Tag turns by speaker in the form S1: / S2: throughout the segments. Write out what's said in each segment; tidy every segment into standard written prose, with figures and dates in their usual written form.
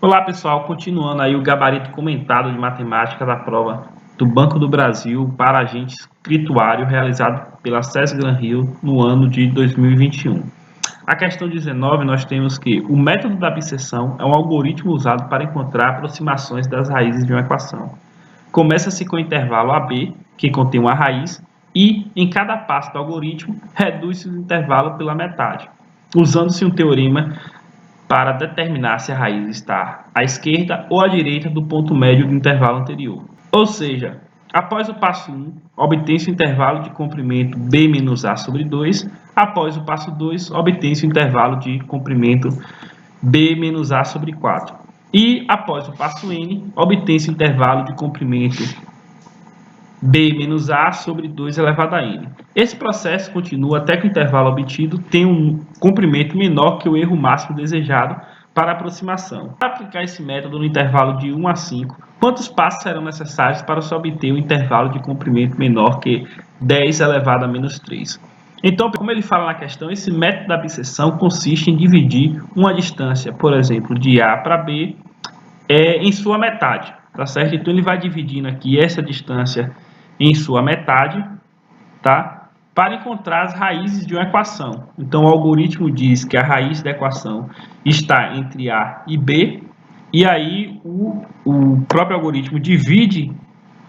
S1: Olá pessoal, continuando aí o gabarito comentado de matemática da prova do Banco do Brasil para agente escrituário realizado pela SESC Gran Rio no ano de 2021. A questão 19 nós temos que o método da abscissão é um algoritmo usado para encontrar aproximações das raízes de uma equação. Começa-se com o intervalo AB, que contém uma raiz, e em cada passo do algoritmo reduz-se o intervalo pela metade, usando-se um teorema para determinar se a raiz está à esquerda ou à direita do ponto médio do intervalo anterior. Ou seja, após o passo 1, obtém-se o intervalo de comprimento b menos a sobre 2, após o passo 2, obtém-se o intervalo de comprimento b menos a sobre 4. E após o passo n, obtém-se o intervalo de comprimento b menos a sobre 2 elevado a n. Esse processo continua até que o intervalo obtido tenha um comprimento menor que o erro máximo desejado para a aproximação. Para aplicar esse método no intervalo de 1 a 5, quantos passos serão necessários para se obter um intervalo de comprimento menor que 10 elevado a menos 3? Então, como ele fala na questão, esse método da abscissão consiste em dividir uma distância, por exemplo, de A para B, em sua metade, tá certo? Então, ele vai dividindo aqui essa distância em sua metade, tá? Para encontrar as raízes de uma equação. Então, o algoritmo diz que a raiz da equação está entre A e B, e aí o próprio algoritmo divide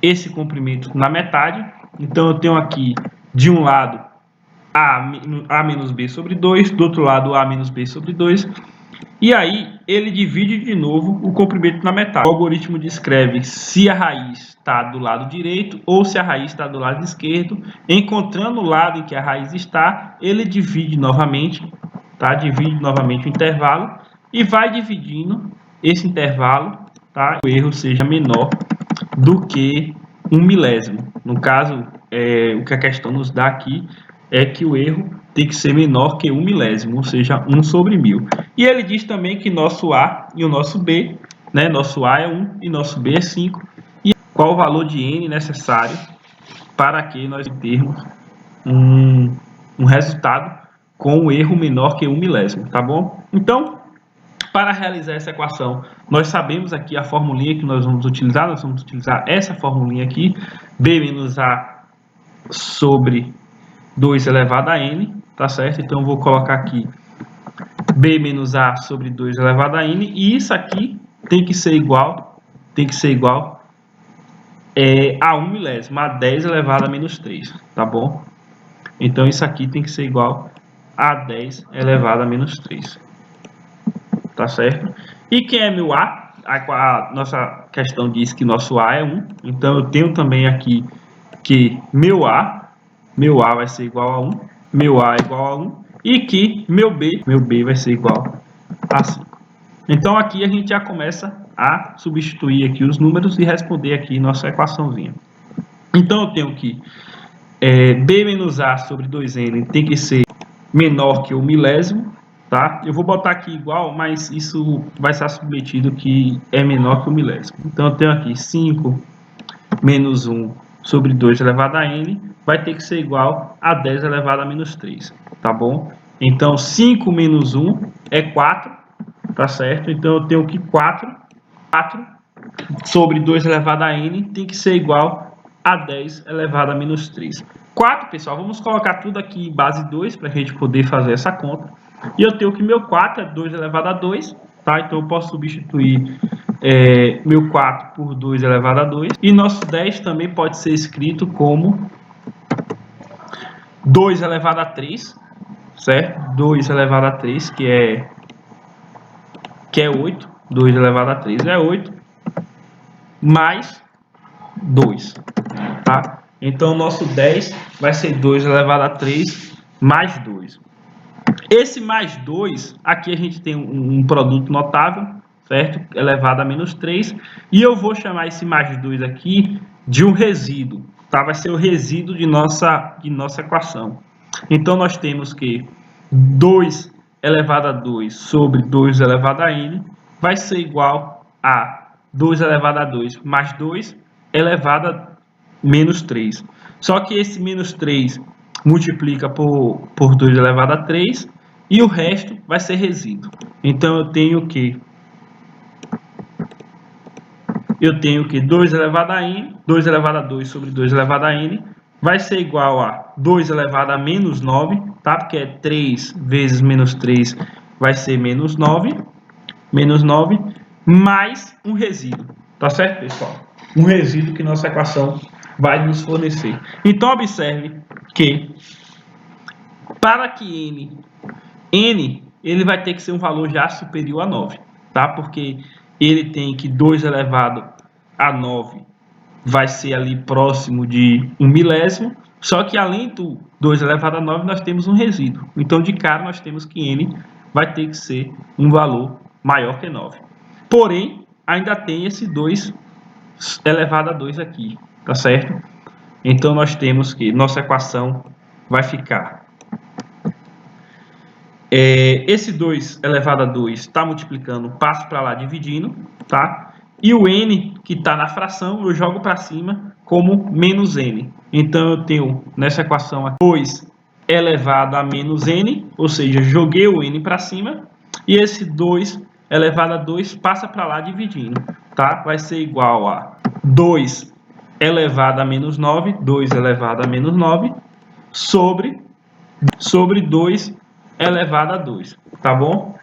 S1: esse comprimento na metade. Então, eu tenho aqui, de um lado, A menos B sobre 2, do outro lado, A menos B sobre 2, e aí ele divide de novo o comprimento na metade. O algoritmo descreve se a raiz está do lado direito ou se a raiz está do lado esquerdo. Encontrando o lado em que a raiz está, ele divide novamente, tá? Divide novamente o intervalo e vai dividindo esse intervalo, tá? O erro seja menor do que 1 milésimo. No caso, o que a questão nos dá aqui é que o erro tem que ser menor que 1 milésimo, ou seja, 1 sobre 1000. E ele diz também que nosso A e o nosso B, né, nosso A é 1 e nosso B é 5, e qual o valor de N necessário para que nós termos um resultado com um erro menor que 1 milésimo, tá bom? Então, para realizar essa equação, nós sabemos aqui a formulinha que nós vamos utilizar essa formulinha aqui, B menos A sobre 2 elevado a N, tá certo? Então, eu vou colocar aqui B menos A sobre 2 elevado a N, e isso aqui tem que ser igual a 1 milésimo, a 10 elevado a menos 3, tá bom? Então, isso aqui tem que ser igual a 10 elevado a menos 3, tá certo? E quem é meu A? A nossa questão diz que nosso A é 1, então eu tenho também aqui que meu A vai ser igual a 1, meu A é igual a 1, e que meu B vai ser igual a 5. Então, aqui a gente já começa a substituir aqui os números e responder aqui nossa equaçãozinha. Então, eu tenho que B menos A sobre 2N tem que ser menor que o milésimo, tá? Eu vou botar aqui igual, mas isso vai estar submetido que é menor que o milésimo. Então, eu tenho aqui 5 menos 1 sobre 2 elevado a N vai ter que ser igual a 10 elevado a menos 3, tá bom? Então, 5 menos 1 é 4, tá certo? Então, eu tenho que 4 sobre 2 elevado a N tem que ser igual a 10 elevado a menos 3. 4, pessoal, vamos colocar tudo aqui em base 2 para a gente poder fazer essa conta. E eu tenho que meu 4 é 2 elevado a 2, tá? Então, eu posso substituir meu 4 por 2 elevado a 2. E nosso 10 também pode ser escrito como 2 elevado a 3, certo? 2 elevado a 3, que é 8. 2 elevado a 3 é 8, mais 2, tá? Então, o nosso 10 vai ser 2 elevado a 3 mais 2. Esse mais 2, aqui a gente tem um produto notável, certo? Elevado a menos 3. E eu vou chamar esse mais 2 aqui de um resíduo, tá? Vai ser o resíduo de nossa equação. Então, nós temos que 2 elevado a 2 sobre 2 elevado a N vai ser igual a 2 elevado a 2 mais 2 elevado a menos 3. Só que esse menos 3 multiplica por 2 elevado a 3 e o resto vai ser resíduo. Então, eu tenho que eu tenho que 2 elevado a n, 2 elevado a 2 sobre 2 elevado a n, vai ser igual a 2 elevado a menos 9, tá? Porque é 3 vezes menos 3 vai ser menos 9, mais um resíduo, tá certo, pessoal? Um resíduo que nossa equação vai nos fornecer. Então, observe que para que n ele vai ter que ser um valor já superior a 9, tá? Porque ele tem que 2 elevado a 9 vai ser ali próximo de 1 milésimo, só que além do 2 elevado a 9 nós temos um resíduo. Então, de cara, nós temos que n vai ter que ser um valor maior que 9. Porém, ainda tem esse 2 elevado a 2 aqui, tá certo? Então, nós temos que nossa equação vai ficar esse 2 elevado a 2 está multiplicando, passo para lá dividindo, tá? E o n que está na fração eu jogo para cima como menos n. Então eu tenho nessa equação aqui 2 elevado a menos n, ou seja, joguei o n para cima, e esse 2 elevado a 2 passa para lá dividindo, tá? Vai ser igual a 2 elevado a menos 9, 2 elevado a menos 9, sobre 2 elevado a 2, tá bom?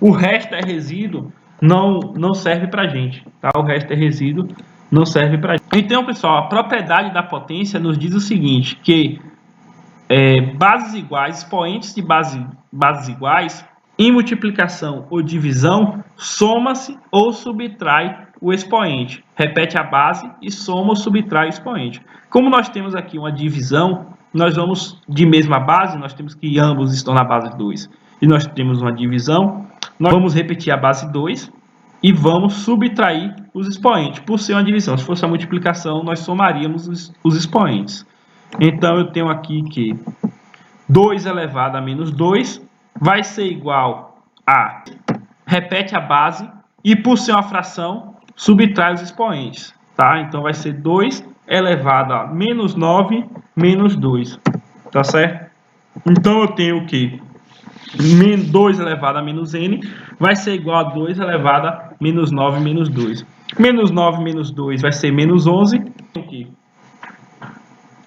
S1: O resto é resíduo, não serve para a gente, tá? O resto é resíduo, não serve para a gente. Então, pessoal, a propriedade da potência nos diz o seguinte, que bases iguais, expoentes de bases iguais, em multiplicação ou divisão, soma-se ou subtrai o expoente. Repete a base e soma ou subtrai o expoente. Como nós temos aqui uma divisão, nós vamos de mesma base, nós temos que ambos estão na base 2. E nós temos uma divisão, nós vamos repetir a base 2 e vamos subtrair os expoentes. Por ser uma divisão, se fosse a multiplicação, nós somaríamos os expoentes. Então, eu tenho aqui que 2 elevado a menos 2 vai ser igual a, repete a base, e por ser uma fração, subtrai os expoentes, tá? Então, vai ser 2 elevado a menos 9 menos 2, tá certo? Então, eu tenho que 2 elevado a menos n vai ser igual a 2 elevado a menos 9 menos 2. Menos 9 menos 2 vai ser menos 11.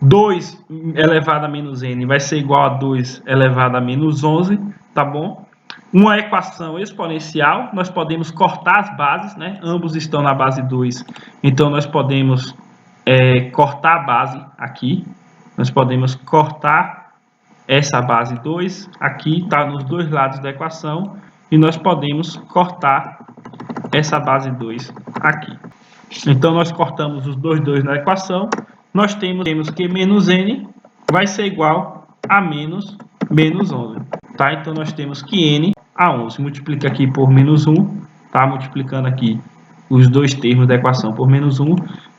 S1: 2 elevado a menos n vai ser igual a 2 elevado a menos 11, tá bom? Uma equação exponencial, nós podemos cortar as bases, né? Ambos estão na base 2, então nós podemos cortar a base aqui. Nós podemos cortar essa base 2 aqui, está nos dois lados da equação, e nós podemos cortar essa base 2 aqui. Então, nós cortamos os dois na equação, nós temos que menos n vai ser igual a menos 11, tá? Então, nós temos que n a 11, multiplica aqui por menos 1, tá? Multiplicando aqui os dois termos da equação por menos 1,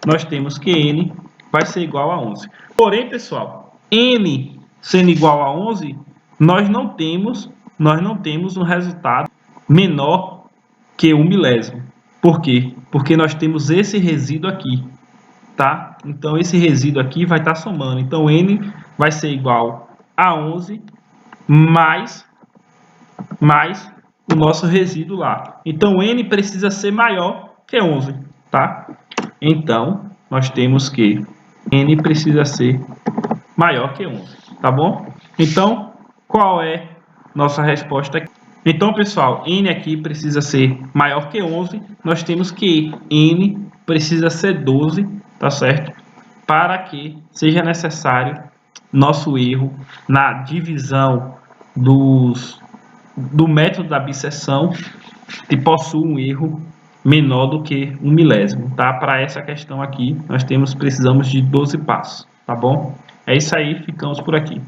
S1: nós temos que n vai ser igual a 11. Porém, pessoal, n sendo igual a 11, nós não temos um resultado menor que 1 milésimo. Por quê? Porque nós temos esse resíduo aqui, tá? Então, esse resíduo aqui vai estar somando. Então, n vai ser igual a 11 mais o nosso resíduo lá. Então, n precisa ser maior que 11, tá? Então, nós temos que n precisa ser maior que 11, tá bom? Então, qual é nossa resposta aqui? Então, pessoal, n aqui precisa ser maior que 11, nós temos que n precisa ser 12, tá certo? Para que seja necessário nosso erro na divisão do método da bisseção, que possui um erro menor do que 1 milésimo, tá? Para essa questão aqui, nós precisamos de 12 passos, tá bom? É isso aí, ficamos por aqui.